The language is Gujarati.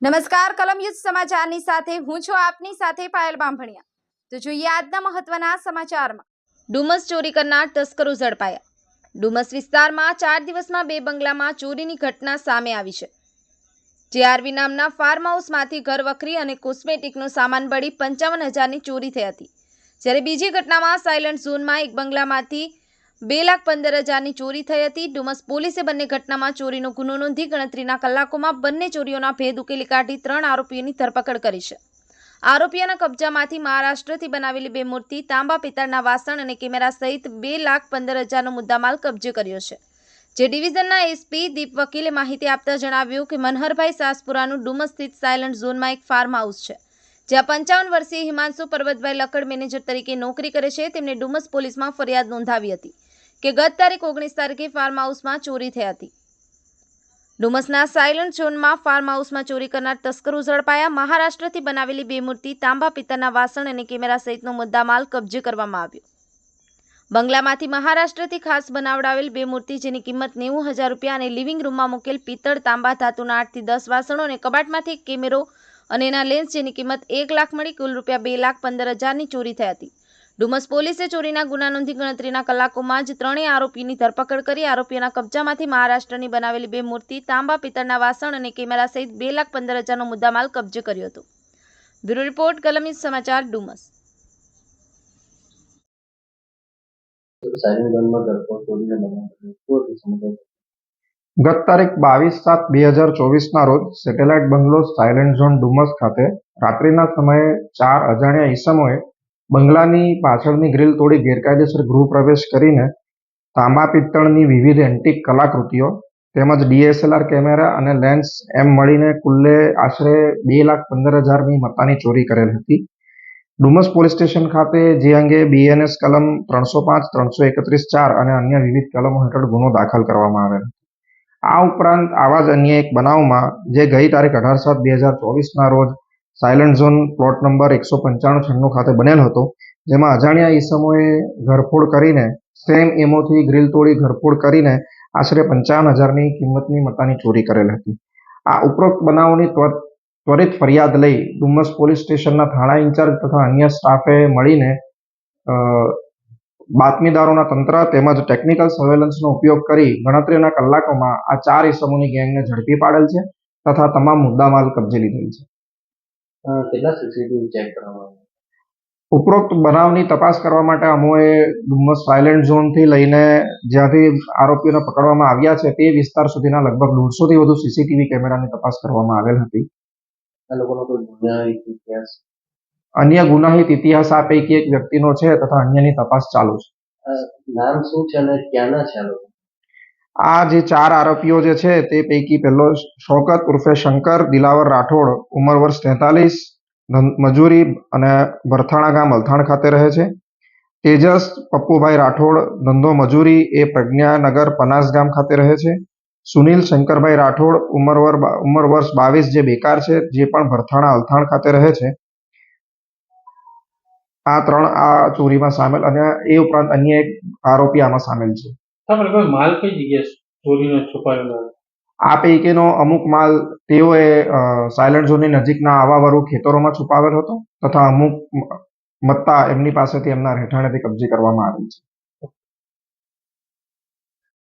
નમસ્કાર કલમ યુદ્ધ સમાચારની સાથે હું છું આપની સાથે પાયલ બાંભણિયા। તો જોઈએ આજના મહત્વના સમાચારમાં। ડુમસ ચોરી કરનાર તસ્કરો ઝડપાયા। ડુમસ વિસ્તારમાં 4 દિવસમાં 2 બંગલામાં ચોરીની ઘટના સામે આવી છે। જેઆરવી નામના ફાર્મ હાઉસમાંથી ઘરવખરી અને કોસ્મેટિકનો સામાન બળી 55,000ની ચોરી થઈ હતી। જ્યારે બીજી ઘટનામાં સાયલન્ટ ઝોનમાં એક બંગલામાંથી 2,15,000ની ચોરી થઈ હતી। ડુમસ પોલીસે બંને ઘટનામાં ચોરીનો ગુનો નોંધી ગણતરીના કલાકોમાં બંને ચોરીઓના ભેદ ઉકેલી કાઢી 3 આરોપીઓની ધરપકડ કરી છે। આરોપીઓના કબજામાંથી મહારાષ્ટ્રથી બનાવેલી 2 મૂર્તિ, તાંબા પિત્તળના વાસણ અને કેમેરા સહિત 2,15,000નો મુદ્દામાલ કબજે કર્યો છે। જે ડિવિઝનના એસપી દીપ વકીલે માહિતી આપતા જણાવ્યું કે મનહરભાઈ સાસપુરાનું ડુમસ સ્થિત સાયલન્ટ ઝોનમાં એક ફાર્મ હાઉસ છે, જ્યાં 55 વર્ષીય હિમાંશુ પરબતભાઈ લકડ મેનેજર તરીકે નોકરી કરે છે। તેમણે ડુમસ પોલીસમાં ફરિયાદ નોંધાવી હતી કે ગત તારીખ 19 તારીખે ફાર્મ હાઉસમાં ચોરી થઈ હતી। ડુમસના સાયલન્ટ ઝોનમાં ફાર્મ હાઉસમાં ચોરી કરનાર તસ્કરો ઝડપાયા। મહારાષ્ટ્રથી બનાવેલી 2 મૂર્તિ, તાંબા પિત્તળના વાસણ અને કેમેરા સહિતનો મુદ્દામાલ કબજે કરવામાં આવ્યો। બંગલામાંથી મહારાષ્ટ્રથી ખાસ બનાવડાવેલ 2 મૂર્તિ, જેની કિંમત 90,000 રૂપિયા અને લિવિંગ રૂમમાં મૂકેલ પિત્તળ, તાંબા, ધાતુના 8 થી 10 વાસણો અને કબાટમાંથી એક કેમેરો અને એના લેન્સ, જેની કિંમત 1 લાખ મળી કુલ રૂપિયા 2,15,000ની ચોરી થઈ હતી। ડુમસ પોલીસે ચોરીના ગુના નોંધી ગણતરીના કલાકોમાં જ 3 આરોપીની ધરપકડ કરી આરોપીઓના કબજામાંથી મહારાષ્ટ્રની બનાવેલી 2 મૂર્તિ, તાંબા પિત્તળના વાસણ અને કેમેરા સહિત 2,15,000નો મુદ્દામાલ કબજે કર્યો હતો। બ્યુરો રિપોર્ટ કલમ યુદ્ધ સમાચાર ડુમસ। ગત તારીખ 22/7/2024ના રોજ સેટેલાઇટ બંગલો સાયલન્ટ ઝોન ડુમસ ખાતે રાત્રિના સમયે 4 અજાણ્યા ઈસમોએ બંગલાની પાછળની ગ્રીલ તોડી ગેરકાયદેસર ગૃહ પ્રવેશ કરીને તાંબા પિત્તળની વિવિધ એન્ટિક કલાકૃતિઓ તેમજ DSLR કેમેરા અને લેન્સ એમ મળીને કુલ્લે આશરે 2,15,000ની મત્તાની ચોરી કરેલ હતી। ડુમસ પોલીસ સ્ટેશન ખાતે જે અંગે BNS કલમ 305, 331(4) અને અન્ય વિવિધ કલમો હેઠળ ગુનો દાખલ કરવામાં આવેલ હતો। આ ઉપરાંત આવા જ અન્ય એક બનાવમાં જે ગઈ તારીખ 18/7/2024ના રોજ સાયલન્ટ ઝોન પ્લોટ નંબર 195-96 ખાતે બનેલ હતો, જેમાં અજાણ્યા ઈસમોએ ઘરફોડ કરીને સેમ એમોથી ગ્રીલ તોડી ઘરફોડ કરીને આશરે 55,000ની કિંમતની મત્તાની ચોરી કરેલ હતી। આ ઉપરોક્ત બનાવોની ત્વરિત ફરિયાદ લઈ ડુમસ પોલીસ સ્ટેશનના થાણા ઇન્ચાર્જ તથા અન્ય સ્ટાફે મળીને બાતમીદારોના તંત્ર તેમજ ટેકનિકલ સર્વેલન્સનો ઉપયોગ કરી ગણતરીના કલાકોમાં આ 4 ઈસમોની ગેંગને ઝડપી પાડેલ છે તથા તમામ મુદ્દામાલ કબજે લીધેલ છે। કેટલા સીસીટીવી ચેક કરવામાં આવ્યા? ઉપરોક્ત બનાવની તપાસ કરવા માટે અમોએ ડુમસ સાયલન્ટ ઝોનથી લઈને જ્યાંથી આરોપીઓને પકડવામાં આવ્યા છે તે વિસ્તાર સુધીના લગભગ 150થી વધુ સીસીટીવી કેમેરાની તપાસ કરવામાં આવેલ હતી। આ લોકોનો કોઈ ગુનાહિત ઇતિહાસ? અન્ય ગુનાહિત ઇતિહાસ આ પૈકી એક વ્યક્તિનો છે તથા અન્યની તપાસ ચાલુ છે। નામ શું છે અને ક્યાંના છે આ લોકો? આ જે 4 આરોપીઓ જે છે તે પૈકી પહેલો શોકત ઉર્ફે શંકર દિલાવર રાઠોડ, ઉંમર વર્ષ 43, મજૂરી અને ભરથાણા ગામ અલથાણ ખાતે રહે છે। તેજસ પપ્પુભાઈ રાઠોડ, ધંધો મજૂરી, એ પ્રજ્ઞાનગર પનાસ ગામ ખાતે રહે છે। સુનિલ શંકરભાઈ રાઠોડ, ઉંમર વર્ષ 22, જે બેકાર છે, જે પણ ભરથાણા અલથાણ ખાતે રહે છે। આ 3 આ ચોરીમાં સામેલ અને એ ઉપરાંત અન્ય એક આરોપી આમાં સામેલ છે। માલ કઈ જગ્યાએ ચોરીનો છુપાયેલો? આ પૈકીનો અમુક માલ તેઓએ સાયલન્ટ ઝોનની નજીકના આવાવાળુ ખેતરોમાં છુપાવેલ હતો તથા અમુક મત્તા એમની પાસેથી એમના રહેઠાણેથી કબજે કરવામાં આવેલ છે।